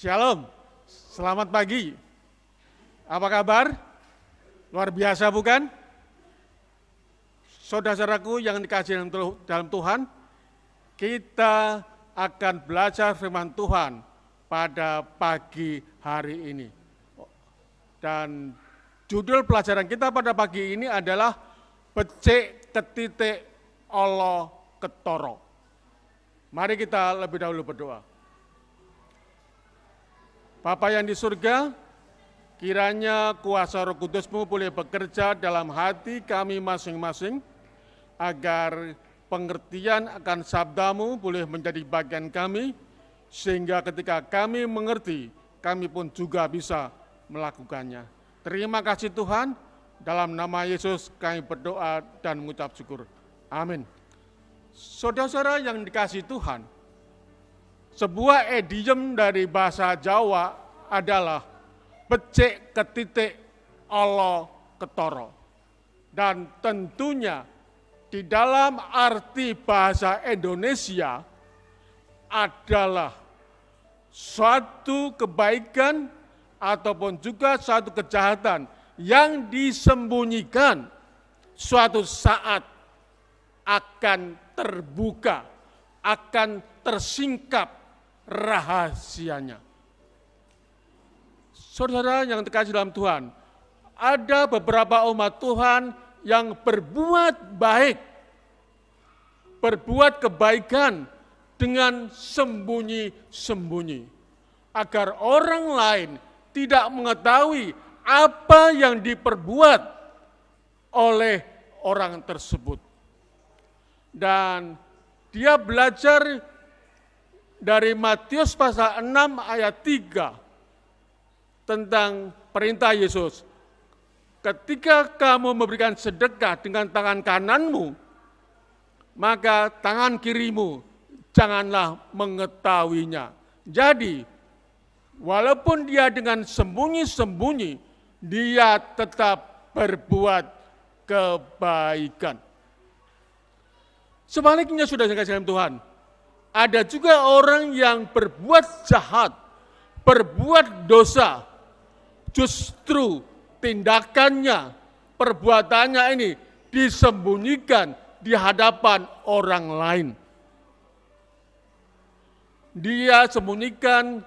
Shalom, selamat pagi. Apa kabar? Luar biasa bukan? Saudara-saudaraku yang dikasihi dalam Tuhan, kita akan belajar firman Tuhan pada pagi hari ini. Dan judul pelajaran kita pada pagi ini adalah becik ketitik olo ketoro. Mari kita lebih dahulu berdoa. Bapa yang di surga, kiranya kuasa Roh Kudus-Mu boleh bekerja dalam hati kami masing-masing, agar pengertian akan sabda-Mu boleh menjadi bagian kami, sehingga ketika kami mengerti, kami pun juga bisa melakukannya. Terima kasih Tuhan, dalam nama Yesus kami berdoa dan mengucap syukur. Amin. Saudara-saudara yang dikasihi Tuhan, sebuah idiom dari bahasa Jawa adalah becik ketitik olo ketoro. Dan tentunya di dalam arti bahasa Indonesia adalah suatu kebaikan ataupun juga suatu kejahatan yang disembunyikan suatu saat akan terbuka, akan tersingkap rahasianya. Saudara yang terkasih dalam Tuhan, ada beberapa umat Tuhan yang berbuat baik, berbuat kebaikan dengan sembunyi-sembunyi, agar orang lain tidak mengetahui apa yang diperbuat oleh orang tersebut. Dan dia belajar dari Matius pasal 6 ayat 3 tentang perintah Yesus. Ketika kamu memberikan sedekah dengan tangan kananmu, maka tangan kirimu janganlah mengetahuinya. Jadi, walaupun dia dengan sembunyi-sembunyi, dia tetap berbuat kebaikan. Sebaliknya sudah dikasih dalam Tuhan, ada juga orang yang berbuat jahat, berbuat dosa, justru tindakannya, perbuatannya ini disembunyikan di hadapan orang lain. Dia sembunyikan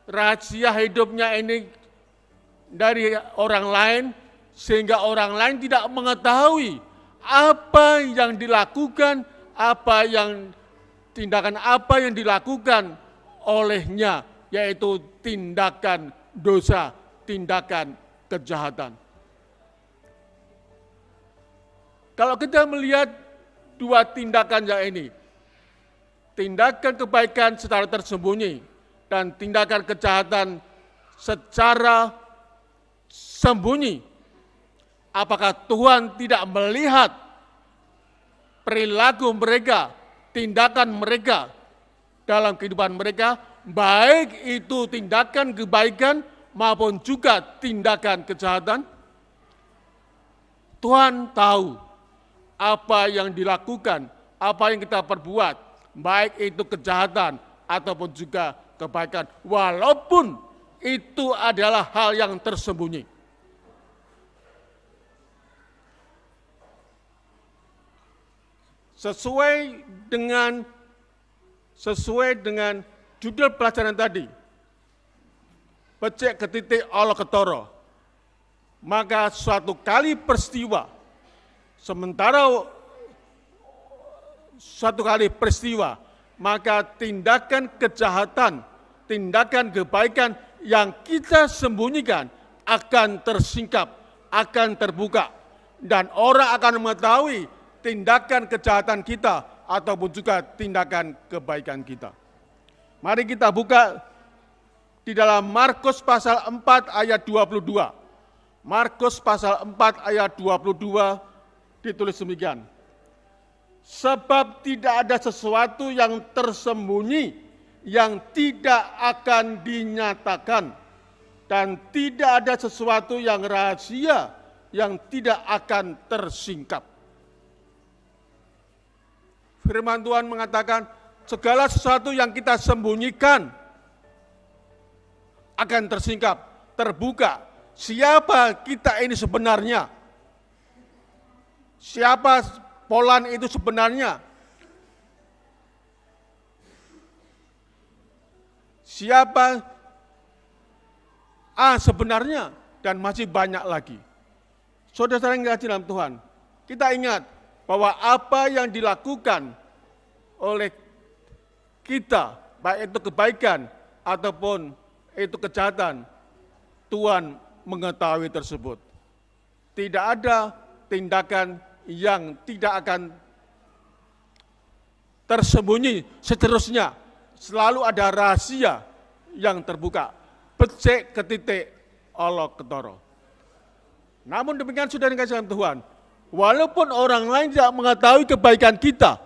rahasia hidupnya ini dari orang lain, sehingga orang lain tidak mengetahui apa yang dilakukan, tindakan apa yang dilakukan olehnya, yaitu tindakan dosa, tindakan kejahatan. Kalau kita melihat dua tindakan yang ini, tindakan kebaikan secara tersembunyi dan tindakan kejahatan secara sembunyi, apakah Tuhan tidak melihat perilaku mereka, tindakan mereka dalam kehidupan mereka, baik itu tindakan kebaikan maupun juga tindakan kejahatan? Tuhan tahu apa yang dilakukan, apa yang kita perbuat, baik itu kejahatan ataupun juga kebaikan, walaupun itu adalah hal yang tersembunyi. Sesuai dengan judul pelajaran tadi, becik ketitik olo ketoro, maka suatu kali peristiwa, maka tindakan kejahatan, tindakan kebaikan yang kita sembunyikan akan tersingkap, akan terbuka, dan orang akan mengetahui tindakan kejahatan kita ataupun juga tindakan kebaikan kita. Mari kita buka di dalam Markus pasal 4 ayat 22. Markus pasal 4 ayat 22 ditulis demikian. Sebab tidak ada sesuatu yang tersembunyi yang tidak akan dinyatakan, dan tidak ada sesuatu yang rahasia yang tidak akan tersingkap. Firman Tuhan mengatakan segala sesuatu yang kita sembunyikan akan tersingkap, terbuka. Siapa kita ini sebenarnya? Siapa Polan itu sebenarnya? Siapa A sebenarnya? Dan masih banyak lagi. Saudara-saudara yang dikasihi dalam Tuhan, kita ingat bahwa apa yang dilakukan oleh kita, baik itu kebaikan ataupun itu kejahatan, Tuhan mengetahui tersebut. Tidak ada tindakan yang tidak akan tersembunyi seterusnya. Selalu ada rahasia yang terbuka. Becik ke titik, olok ketoro. Namun demikian sudah dikasih dalam Tuhan, walaupun orang lain tidak mengetahui kebaikan kita,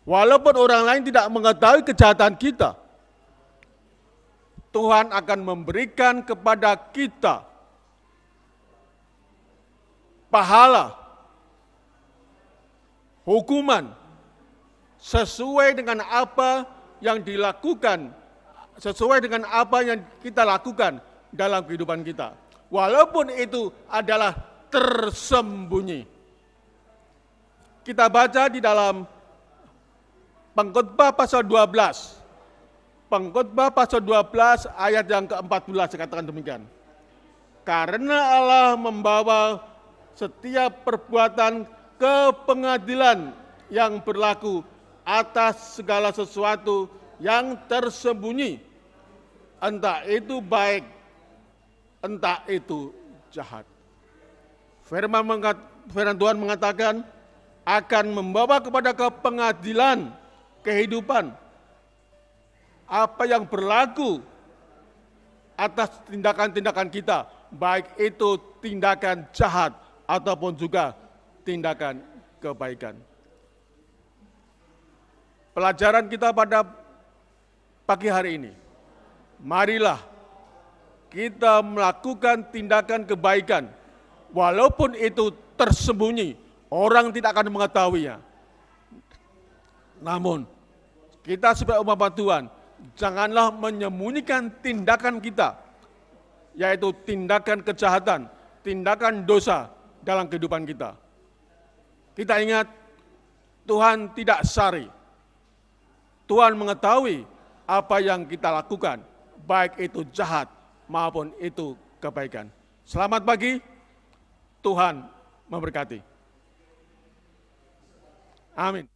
walaupun orang lain tidak mengetahui kejahatan kita, Tuhan akan memberikan kepada kita pahala, hukuman, sesuai dengan apa yang dilakukan, sesuai dengan apa yang kita lakukan dalam kehidupan kita. Walaupun itu adalah tersembunyi. Kita baca di dalam Pengkhotbah pasal 12. Pengkhotbah pasal 12 ayat yang ke-14 katakan demikian. Karena Allah membawa setiap perbuatan ke pengadilan yang berlaku atas segala sesuatu yang tersembunyi, entah itu baik, entah itu jahat. Firman Tuhan mengatakan akan membawa kepada ke pengadilan kehidupan apa yang berlaku atas tindakan-tindakan kita, baik itu tindakan jahat ataupun juga tindakan kebaikan. Pelajaran kita pada pagi hari ini, marilah kita melakukan tindakan kebaikan, walaupun itu tersembunyi, orang tidak akan mengetahuinya. Namun, kita sebagai umat Tuhan, janganlah menyembunyikan tindakan kita, yaitu tindakan kejahatan, tindakan dosa dalam kehidupan kita. Kita ingat, Tuhan tidak sari. Tuhan mengetahui apa yang kita lakukan, baik itu jahat maupun itu kebaikan. Selamat pagi, Tuhan memberkati. Amin.